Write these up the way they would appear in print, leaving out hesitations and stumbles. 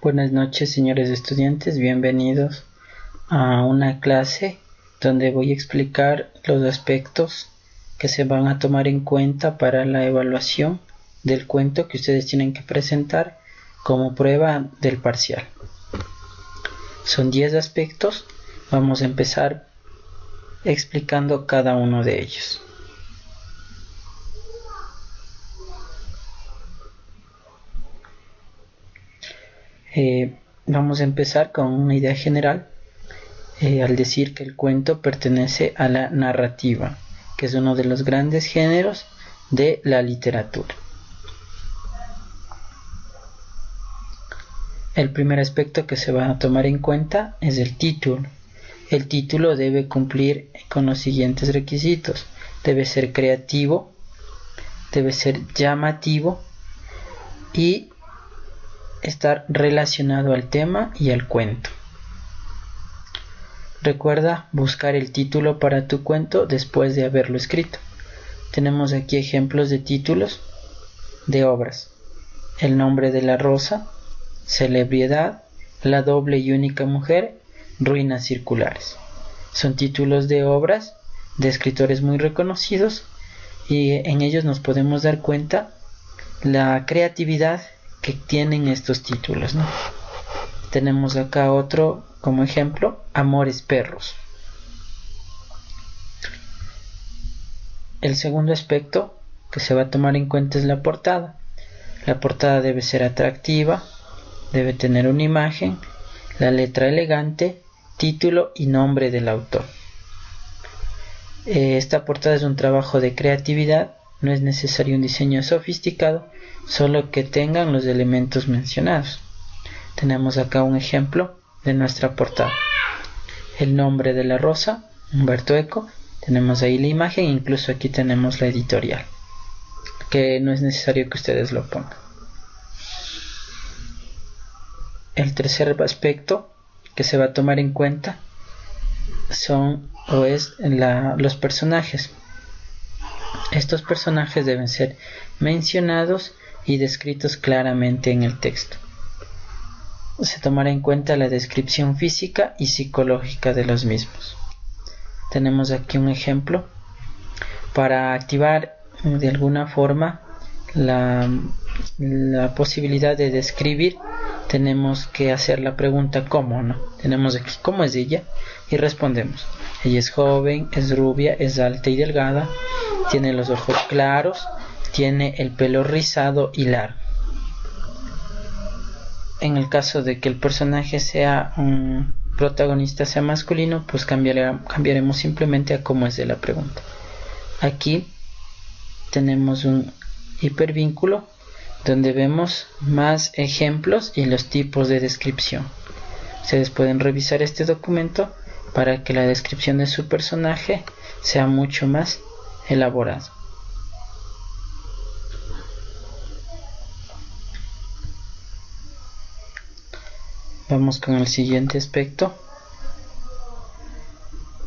Buenas noches, señores estudiantes, bienvenidos a una clase donde voy a explicar los aspectos que se van a tomar en cuenta para la evaluación del cuento que ustedes tienen que presentar como prueba del parcial. Son 10 aspectos, vamos a empezar explicando cada uno de ellos. Vamos a empezar con una idea general al decir que el cuento pertenece a la narrativa, que es uno de los grandes géneros de la literatura. El primer aspecto que se va a tomar en cuenta es el título. El título debe cumplir con los siguientes requisitos: debe ser creativo, debe ser llamativo y estar relacionado al tema y al cuento. Recuerda buscar el título para tu cuento después de haberlo escrito. Tenemos aquí ejemplos de títulos de obras: El nombre de la rosa, Celebriedad, La doble y única mujer, Ruinas circulares. Son títulos de obras de escritores muy reconocidos y en ellos nos podemos dar cuenta la creatividad que tienen estos títulos, ¿no? Tenemos acá otro como ejemplo: Amores perros. El segundo aspecto que se va a tomar en cuenta es la portada. La portada debe ser atractiva, debe tener una imagen, la letra elegante, título y nombre del autor. Esta portada es un trabajo de creatividad, no es necesario un diseño sofisticado, solo que tengan los elementos mencionados. Tenemos acá un ejemplo de nuestra portada: El nombre de la rosa, Humberto Eco. Tenemos ahí la imagen, incluso aquí tenemos la editorial, que no es necesario que ustedes lo pongan. El tercer aspecto que se va a tomar en cuenta es los personajes. Estos personajes deben ser mencionados y descritos claramente en el texto. Se tomará en cuenta la descripción física y psicológica de los mismos. Tenemos aquí un ejemplo. Para activar de alguna forma la posibilidad de describir, tenemos que hacer la pregunta ¿cómo?, ¿no? Tenemos aquí ¿cómo es ella? Y respondemos: ella es joven, es rubia, es alta y delgada, tiene los ojos claros, tiene el pelo rizado y largo. En el caso de que el personaje sea un protagonista, sea masculino, pues cambiaremos simplemente a cómo es de la pregunta. Aquí tenemos un hipervínculo donde vemos más ejemplos y los tipos de descripción. Ustedes pueden revisar este documento para que la descripción de su personaje sea mucho más elaborada. Vamos con el siguiente aspecto: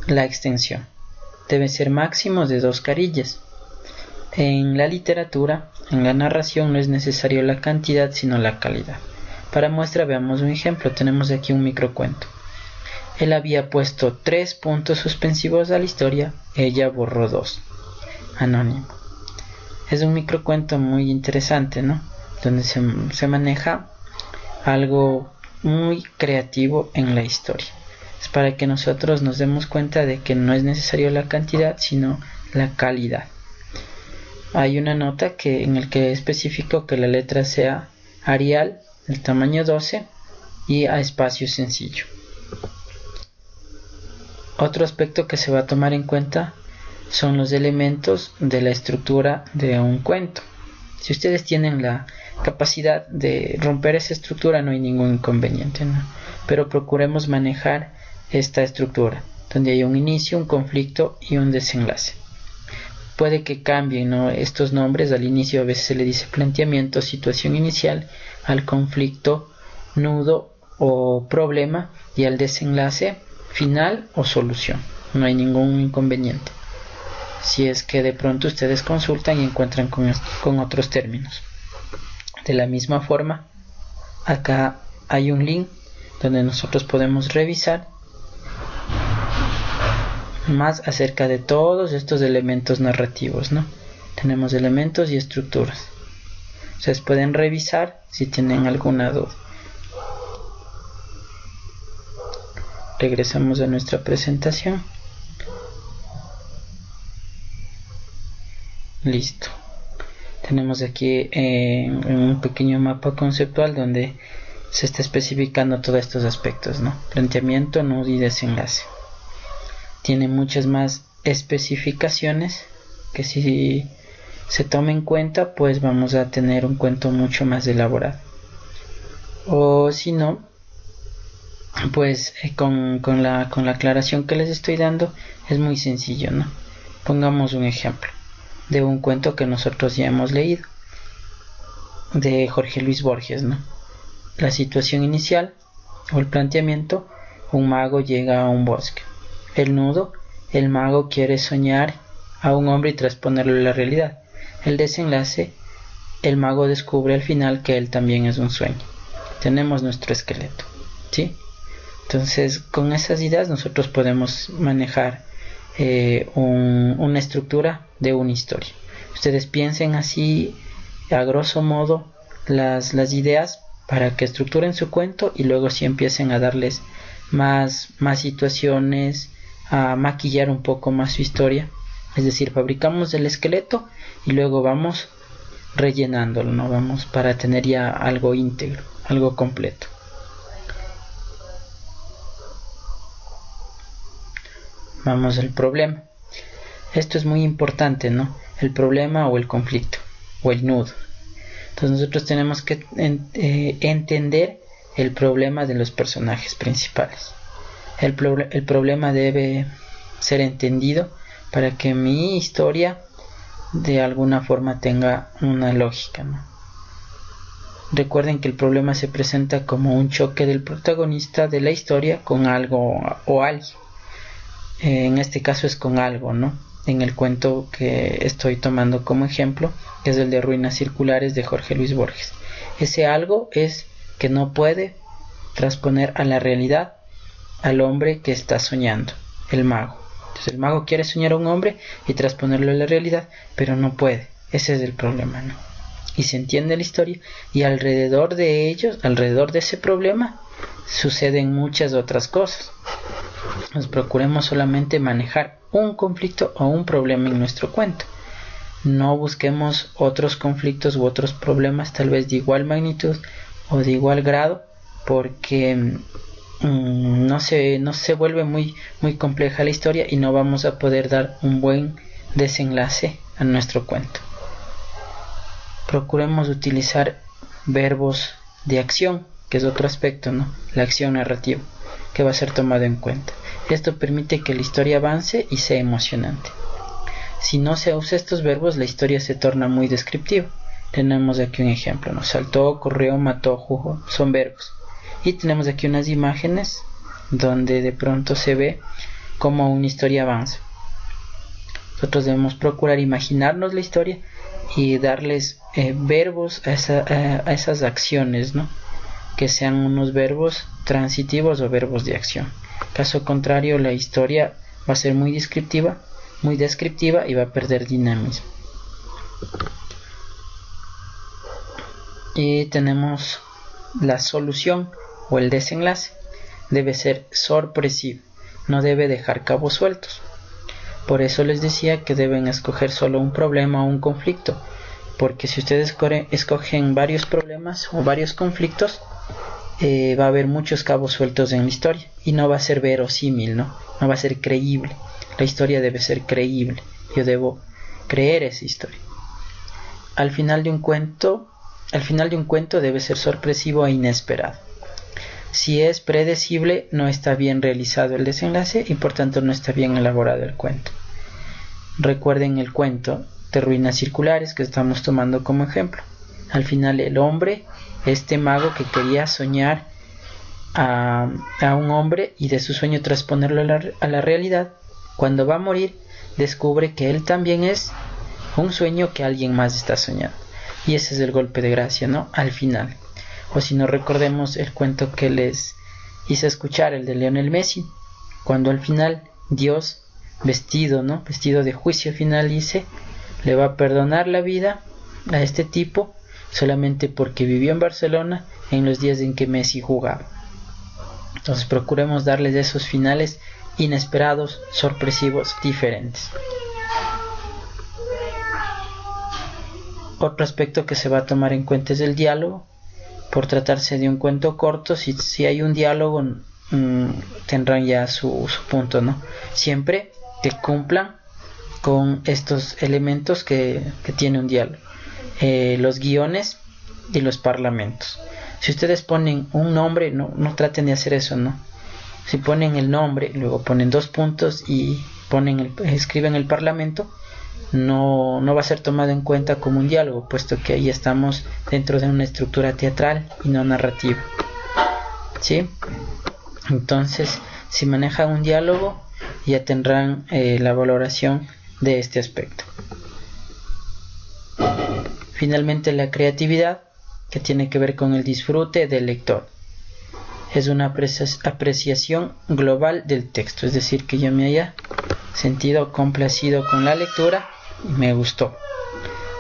la extensión. Debe ser máximo de 2 carillas. En la literatura, en la narración, no es necesario la cantidad sino la calidad. Para muestra veamos un ejemplo. Tenemos aquí un microcuento. Él había puesto 3 puntos suspensivos a la historia, ella borró 2. Anónimo. Es un microcuento muy interesante, ¿no? Donde se maneja algo muy creativo en la historia. Es para que nosotros nos demos cuenta de que no es necesario la cantidad sino la calidad. Hay una nota en el que especifico que la letra sea Arial, el tamaño 12 y a espacio sencillo. Otro aspecto que se va a tomar en cuenta son los elementos de la estructura de un cuento. Si ustedes tienen la capacidad de romper esa estructura, no hay ningún inconveniente, ¿no? Pero procuremos manejar esta estructura, donde hay un inicio, un conflicto y un desenlace. Puede que cambien, ¿no?, estos nombres. Al inicio a veces se le dice planteamiento, situación inicial; al conflicto, nudo o problema; y al desenlace, final o solución. No hay ningún inconveniente, si es que de pronto ustedes consultan y encuentran con otros términos. De la misma forma, acá hay un link donde nosotros podemos revisar más acerca de todos estos elementos narrativos, ¿no? Tenemos elementos y estructuras. Ustedes pueden revisar si tienen alguna duda. Regresamos a nuestra presentación. Listo. Tenemos aquí un pequeño mapa conceptual donde se está especificando todos estos aspectos, ¿no? Planteamiento, nudo y desenlace. Tiene muchas más especificaciones que si se toma en cuenta, pues vamos a tener un cuento mucho más elaborado. O si no, pues con la aclaración que les estoy dando es muy sencillo, ¿no? Pongamos un ejemplo de un cuento que nosotros ya hemos leído, de Jorge Luis Borges, ¿no? La situación inicial o el planteamiento: un mago llega a un bosque. El nudo: el mago quiere soñar a un hombre y transponerlo a la realidad. El desenlace: el mago descubre al final que él también es un sueño. Tenemos nuestro esqueleto, ¿sí? Entonces, con esas ideas nosotros podemos manejar una estructura de una historia. Ustedes piensen así, a grosso modo, las ideas para que estructuren su cuento, y luego sí empiecen a darles más situaciones, a maquillar un poco más su historia. Es decir, fabricamos el esqueleto y luego vamos rellenándolo, ¿no? Vamos para tener ya algo íntegro, algo completo. Vamos al problema. Esto es muy importante, ¿no? El problema o el conflicto o el nudo. Entonces nosotros tenemos que entender el problema de los personajes principales. El problema debe ser entendido para que mi historia de alguna forma tenga una lógica, ¿no? Recuerden que el problema se presenta como un choque del protagonista de la historia con algo o alguien. En este caso es con algo, ¿no? En el cuento que estoy tomando como ejemplo, que es el de Ruinas Circulares de Jorge Luis Borges. Ese algo es que no puede transponer a la realidad al hombre que está soñando, el mago. Entonces el mago quiere soñar a un hombre y transponerlo a la realidad, pero no puede. Ese es el problema, ¿no? Y se entiende la historia, y alrededor de ellos, alrededor de ese problema, suceden muchas otras cosas. Nos procuremos solamente manejar un conflicto o un problema en nuestro cuento. No busquemos otros conflictos u otros problemas, tal vez de igual magnitud o de igual grado, porque no se vuelve muy compleja la historia y no vamos a poder dar un buen desenlace a nuestro cuento. Procuremos utilizar verbos de acción, que es otro aspecto, ¿no? La acción narrativa, que va a ser tomado en cuenta. Esto permite que la historia avance y sea emocionante. Si no se usa estos verbos, la historia se torna muy descriptiva. Tenemos aquí un ejemplo, ¿no? Saltó, corrió, mató, jugó, son verbos. Y tenemos aquí unas imágenes donde de pronto se ve cómo una historia avanza. Nosotros debemos procurar imaginarnos la historia y darles verbos a esas acciones, ¿no? Que sean unos verbos transitivos o verbos de acción. Caso contrario, la historia va a ser muy descriptiva y va a perder dinamismo. Y tenemos la solución o el desenlace. Debe ser sorpresivo, no debe dejar cabos sueltos. Por eso les decía que deben escoger solo un problema o un conflicto, porque si ustedes escogen varios problemas o varios conflictos, va a haber muchos cabos sueltos en la historia y no va a ser verosímil, ¿no? No va a ser creíble. La historia debe ser creíble. Yo debo creer esa historia. Al final de un cuento debe ser sorpresivo e inesperado. Si es predecible, no está bien realizado el desenlace y por tanto no está bien elaborado el cuento. Recuerden el cuento de Ruinas Circulares que estamos tomando como ejemplo. Al final el hombre, este mago que quería soñar a un hombre y de su sueño transponerlo a la realidad, cuando va a morir descubre que él también es un sueño que alguien más está soñando. Y ese es el golpe de gracia, ¿no? Al final. O si no, recordemos el cuento que les hice escuchar, el de Lionel Messi, cuando al final Dios, vestido de juicio final, dice, le va a perdonar la vida a este tipo solamente porque vivió en Barcelona en los días en que Messi jugaba. Entonces procuremos darles esos finales inesperados, sorpresivos, diferentes. Otro aspecto que se va a tomar en cuenta es el diálogo. Por tratarse de un cuento corto, si hay un diálogo, tendrán ya su punto, ¿no? Siempre que cumplan con estos elementos que tiene un diálogo. Los guiones y los parlamentos. Si ustedes ponen un nombre, no traten de hacer eso, ¿no? Si ponen el nombre, luego ponen 2 puntos y escriben el parlamento, no va a ser tomado en cuenta como un diálogo, puesto que ahí estamos dentro de una estructura teatral y no narrativa, ¿sí? Entonces, si manejan un diálogo, ya tendrán la valoración de este aspecto. Finalmente, la creatividad, que tiene que ver con el disfrute del lector. Es una apreciación global del texto, es decir, que yo me haya sentido complacido con la lectura y me gustó.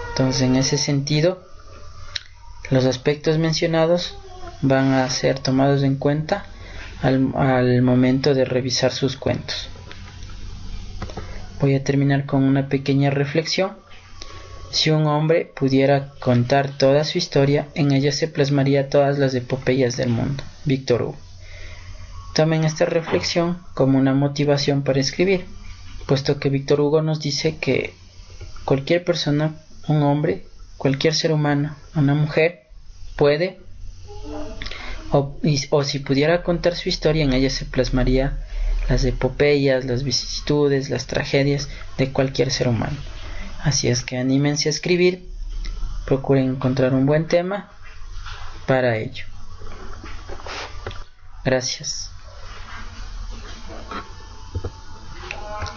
Entonces, en ese sentido, los aspectos mencionados van a ser tomados en cuenta al momento de revisar sus cuentos. Voy a terminar con una pequeña reflexión. Si un hombre pudiera contar toda su historia, en ella se plasmaría todas las epopeyas del mundo. Víctor Hugo. Tomen esta reflexión como una motivación para escribir, puesto que Víctor Hugo nos dice que cualquier persona, un hombre, cualquier ser humano, una mujer, puede, o si pudiera contar su historia, en ella se plasmaría las epopeyas, las vicisitudes, las tragedias de cualquier ser humano. Así es que anímense a escribir, procuren encontrar un buen tema para ello. Gracias.